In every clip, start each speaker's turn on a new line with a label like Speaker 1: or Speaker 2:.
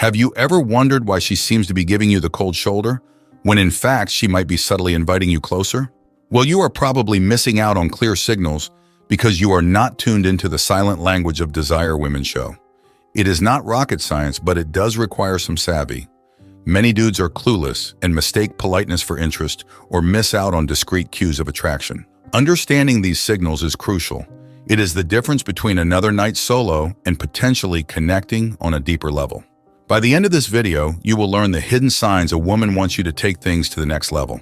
Speaker 1: Have you ever wondered why she seems to be giving you the cold shoulder, when in fact she might be subtly inviting you closer? Well, you are probably missing out on clear signals because you are not tuned into the silent language of desire women show. It is not rocket science, but it does require some savvy. Many dudes are clueless and mistake politeness for interest or miss out on discreet cues of attraction. Understanding these signals is crucial. It is the difference between another night solo and potentially connecting on a deeper level. By the end of this video, you will learn the hidden signs a woman wants you to take things to the next level.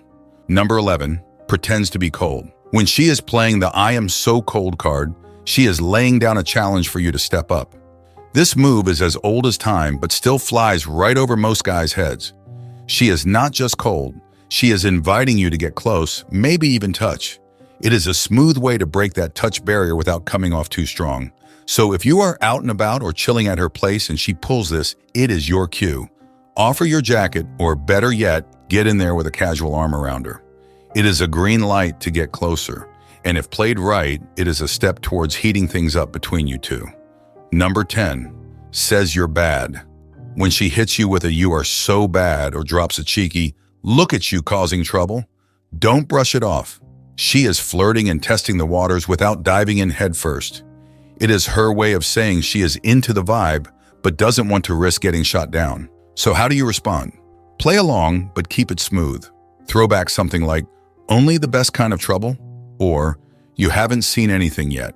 Speaker 1: Number 11, pretends to be cold. When she is playing the I am so cold card, she is laying down a challenge for you to step up. This move is as old as time, but still flies right over most guys' heads. She is not just cold, she is inviting you to get close, maybe even touch. It is a smooth way to break that touch barrier without coming off too strong. So if you are out and about or chilling at her place and she pulls this, it is your cue. Offer your jacket, or better yet, get in there with a casual arm around her. It is a green light to get closer, and if played right, it is a step towards heating things up between you two. Number 10, says you're bad. When she hits you with a "you are so bad" or drops a cheeky "look at you causing trouble," don't brush it off. She is flirting and testing the waters without diving in head first. It is her way of saying she is into the vibe, but doesn't want to risk getting shot down. So how do you respond? Play along, but keep it smooth. Throw back something like, "Only the best kind of trouble?" Or, "You haven't seen anything yet."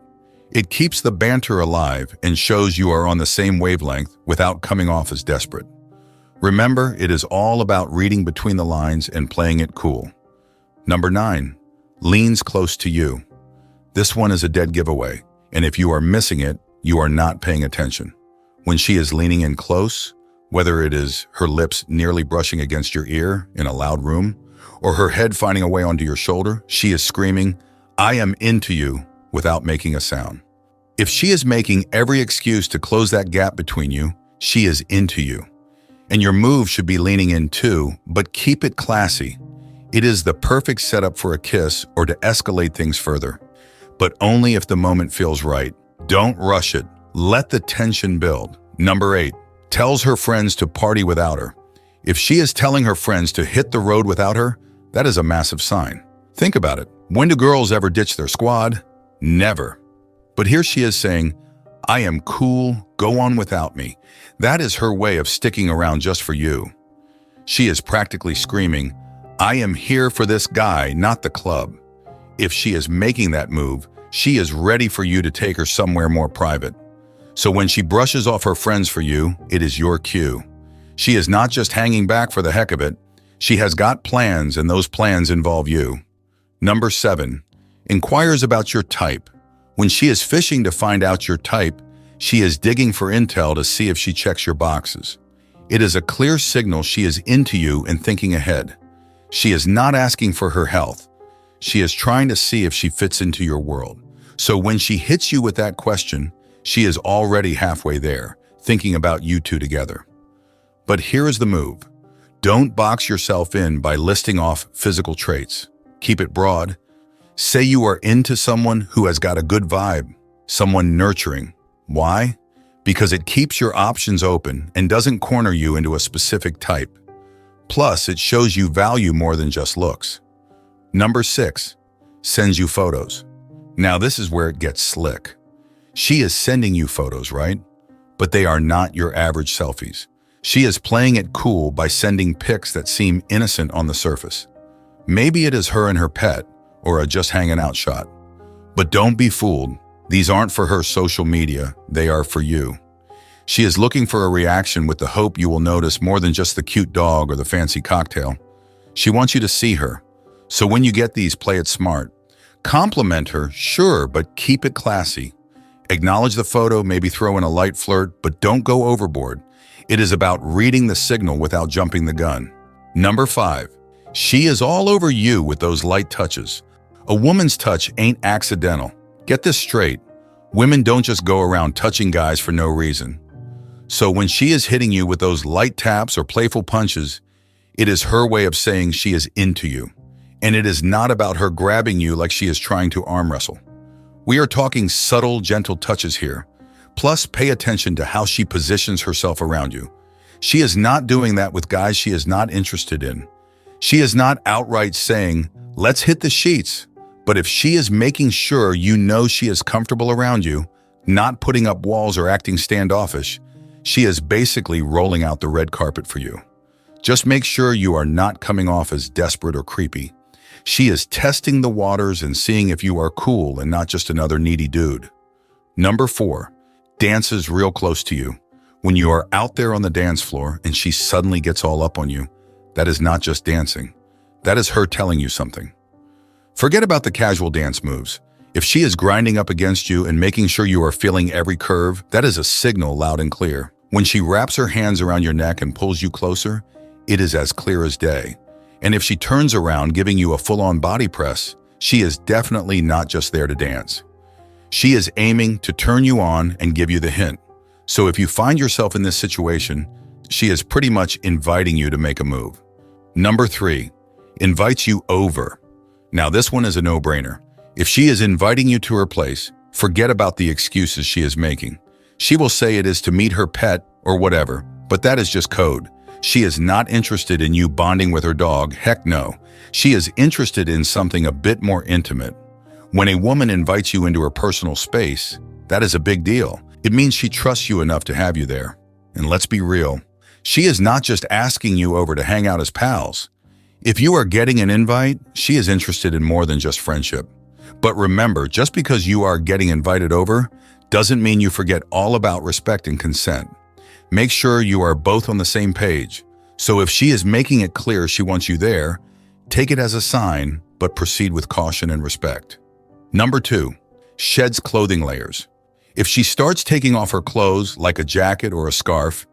Speaker 1: It keeps the banter alive and shows you are on the same wavelength without coming off as desperate. Remember, it is all about reading between the lines and playing it cool. Number 9, leans close to you. This one is a dead giveaway, and if you are missing it, you are not paying attention. When she is leaning in close, whether it is her lips nearly brushing against your ear in a loud room, or her head finding a way onto your shoulder, she is screaming, "I am into you," without making a sound. If she is making every excuse to close that gap between you, she is into you. And your move should be leaning in too, but keep it classy. It is the perfect setup for a kiss or to escalate things further, but only if the moment feels right. Don't rush it. Let the tension build. Number 8, tells her friends to party without her. If she is telling her friends to hit the road without her, that is a massive sign. Think about it. When do girls ever ditch their squad? Never. But here she is saying, "I am cool, go on without me." That is her way of sticking around just for you. She is practically screaming, "I am here for this guy, not the club." If she is making that move, she is ready for you to take her somewhere more private. So when she brushes off her friends for you, it is your cue. She is not just hanging back for the heck of it. She has got plans, and those plans involve you. Number 7, inquires about your type. When she is fishing to find out your type, she is digging for intel to see if she checks your boxes. It is a clear signal she is into you and thinking ahead. She is not asking for her health. She is trying to see if she fits into your world. So when she hits you with that question, she is already halfway there, thinking about you two together. But here is the move. Don't box yourself in by listing off physical traits. Keep it broad. Say you are into someone who has got a good vibe, someone nurturing. Why? Because it keeps your options open and doesn't corner you into a specific type. Plus, it shows you value more than just looks. Number 6, sends you photos. Now this is where it gets slick. She is sending you photos, right? But they are not your average selfies. She is playing it cool by sending pics that seem innocent on the surface. Maybe it is her and her pet, or a just hanging out shot. But don't be fooled. These aren't for her social media, they are for you. She is looking for a reaction with the hope you will notice more than just the cute dog or the fancy cocktail. She wants you to see her. So when you get these, play it smart. Compliment her, sure, but keep it classy. Acknowledge the photo, maybe throw in a light flirt, but don't go overboard. It is about reading the signal without jumping the gun. Number 5, she is all over you with those light touches. A woman's touch ain't accidental. Get this straight. Women don't just go around touching guys for no reason. So when she is hitting you with those light taps or playful punches, it is her way of saying she is into you. And it is not about her grabbing you like she is trying to arm wrestle. We are talking subtle, gentle touches here. Plus, pay attention to how she positions herself around you. She is not doing that with guys she is not interested in. She is not outright saying, let's hit the sheets. But if she is making sure you know she is comfortable around you, not putting up walls or acting standoffish, she is basically rolling out the red carpet for you. Just make sure you are not coming off as desperate or creepy. She is testing the waters and seeing if you are cool and not just another needy dude. Number 4, dances real close to you. When you are out there on the dance floor and she suddenly gets all up on you, that is not just dancing. That is her telling you something. Forget about the casual dance moves. If she is grinding up against you and making sure you are feeling every curve, that is a signal loud and clear. When she wraps her hands around your neck and pulls you closer, it is as clear as day. And if she turns around giving you a full-on body press, she is definitely not just there to dance. She is aiming to turn you on and give you the hint. So if you find yourself in this situation, she is pretty much inviting you to make a move. Number 3, invites you over. Now this one is a no-brainer. If she is inviting you to her place, forget about the excuses she is making. She will say it is to meet her pet or whatever, but that is just code. She is not interested in you bonding with her dog, heck no. She is interested in something a bit more intimate. When a woman invites you into her personal space, that is a big deal. It means she trusts you enough to have you there. And let's be real, she is not just asking you over to hang out as pals. If you are getting an invite, she is interested in more than just friendship. But remember, just because you are getting invited over doesn't mean you forget all about respect and consent. Make sure you are both on the same page. So if she is making it clear she wants you there, take it as a sign, but proceed with caution and respect. Number 2, sheds clothing layers. If she starts taking off her clothes like a jacket or a scarf,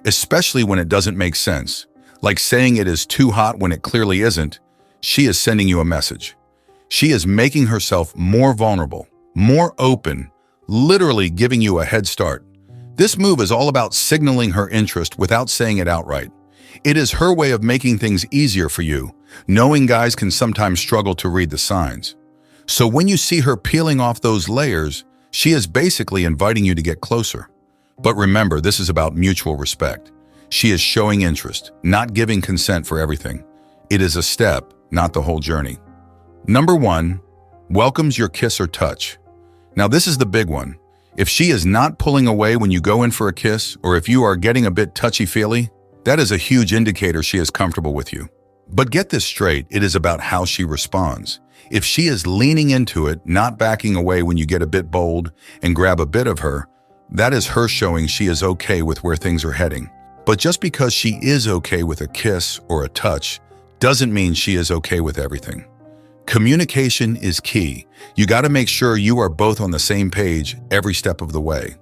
Speaker 1: especially when it doesn't make sense, like saying it is too hot when it clearly isn't, she is sending you a message. She is making herself more vulnerable, more open, literally giving you a head start. This move is all about signaling her interest without saying it outright. It is her way of making things easier for you, knowing guys can sometimes struggle to read the signs. So when you see her peeling off those layers, she is basically inviting you to get closer. But remember, this is about mutual respect. She is showing interest, not giving consent for everything. It is a step, not the whole journey. Number 1, welcomes your kiss or touch. Now this is the big one. If she is not pulling away when you go in for a kiss, or if you are getting a bit touchy-feely, that is a huge indicator she is comfortable with you. But get this straight, it is about how she responds. If she is leaning into it, not backing away when you get a bit bold and grab a bit of her, that is her showing she is okay with where things are heading. But just because she is okay with a kiss or a touch, doesn't mean she is okay with everything. Communication is key. You got to make sure you are both on the same page every step of the way.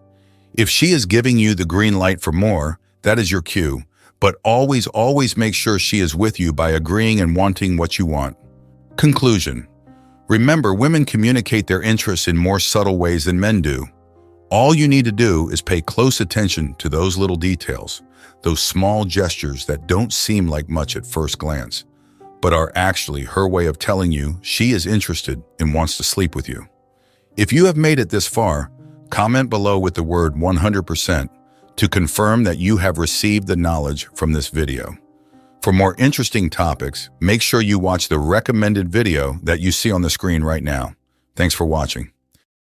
Speaker 1: If she is giving you the green light for more, that is your cue. But always make sure she is with you by agreeing and wanting what you want. Conclusion. Remember, women communicate their interests in more subtle ways than men do. All you need to do is pay close attention to those little details, those small gestures that don't seem like much at first glance, but are actually her way of telling you she is interested and wants to sleep with you. If you have made it this far, comment below with the word 100% to confirm that you have received the knowledge from this video. For more interesting topics, make sure you watch the recommended video that you see on the screen right now. Thanks for watching.